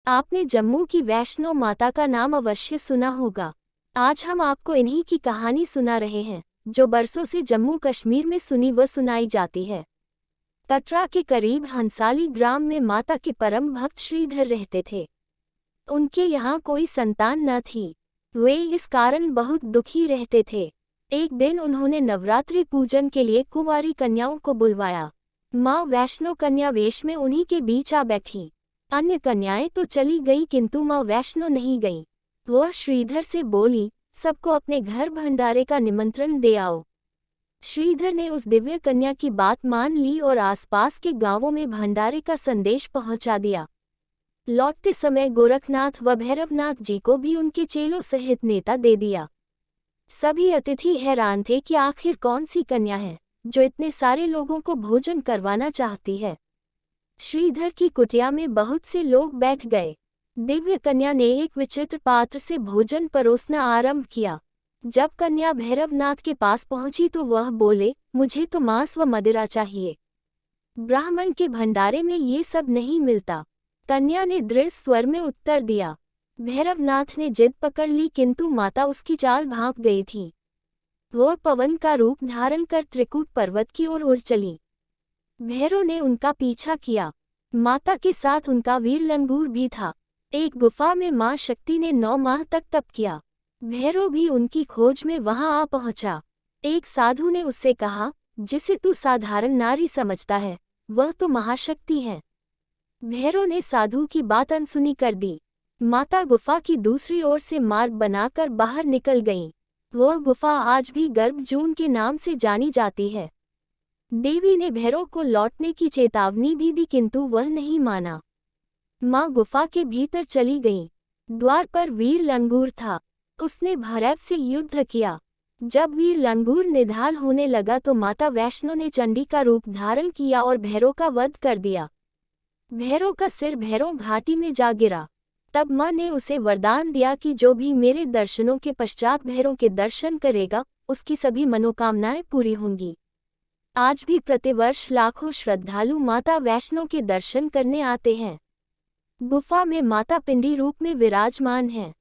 आपने जम्मू की वैष्णो माता का नाम अवश्य सुना होगा। आज हम आपको इन्हीं की कहानी सुना रहे हैं, जो बरसों से जम्मू कश्मीर में सुनी व सुनाई जाती है। कटरा के करीब हंसाली ग्राम में माता के परम भक्त श्रीधर रहते थे। उनके यहाँ कोई संतान न थी। वे इस कारण बहुत दुखी रहते थे। एक दिन उन्होंने नवरात्रि पूजन के लिए कुंवारी कन्याओं को बुलवाया। माँ वैष्णो कन्या वेश में उन्हीं के बीच आ बैठी। अन्य कन्याएं तो चली गईं, किंतु माँ वैष्णो नहीं गईं। वह श्रीधर से बोली, सबको अपने घर भंडारे का निमंत्रण दे आओ। श्रीधर ने उस दिव्य कन्या की बात मान ली और आसपास के गांवों में भंडारे का संदेश पहुंचा दिया। लौटते समय गोरखनाथ व भैरवनाथ जी को भी उनके चेलों सहित नेता दे दिया। सभी अतिथि हैरान थे कि आखिर कौन सी कन्या है जो इतने सारे लोगों को भोजन करवाना चाहती है। श्रीधर की कुटिया में बहुत से लोग बैठ गए। दिव्य कन्या ने एक विचित्र पात्र से भोजन परोसना आरंभ किया। जब कन्या भैरवनाथ के पास पहुंची तो वह बोले, मुझे तो मांस व मदिरा चाहिए। ब्राह्मण के भंडारे में ये सब नहीं मिलता। कन्या ने दृढ़ स्वर में उत्तर दिया। भैरवनाथ ने जिद पकड़ ली, किंतु माता उसकी चाल भांप गई थी। वह पवन का रूप धारण कर त्रिकूट पर्वत की ओर उड़ चली। भैरव ने उनका पीछा किया। माता के साथ उनका वीर लंगूर भी था। एक गुफा में मां शक्ति ने 9 माह तक तप किया। भैरव भी उनकी खोज में वहां आ पहुंचा। एक साधु ने उससे कहा, जिसे तू साधारण नारी समझता है, वह तो महाशक्ति है। भैरव ने साधु की बात अनसुनी कर दी। माता गुफा की दूसरी ओर से मार्ग बनाकर बाहर निकल गईं। वह गुफा आज भी गर्भजून के नाम से जानी जाती है। देवी ने भैरव को लौटने की चेतावनी भी दी, किंतु वह नहीं माना। मां गुफा के भीतर चली गई। द्वार पर वीर लंगूर था। उसने भैरव से युद्ध किया। जब वीर लंगूर निढाल होने लगा तो माता वैष्णो ने चंडी का रूप धारण किया और भैरव का वध कर दिया। भैरव का सिर भैरव घाटी में जा गिरा। तब मां ने उसे वरदान दिया कि जो भी मेरे दर्शनों के पश्चात भैरव के दर्शन करेगा, उसकी सभी मनोकामनाएं पूरी होंगी। आज भी प्रतिवर्ष लाखों श्रद्धालु माता वैष्णो के दर्शन करने आते हैं। गुफा में माता पिंडी रूप में विराजमान है।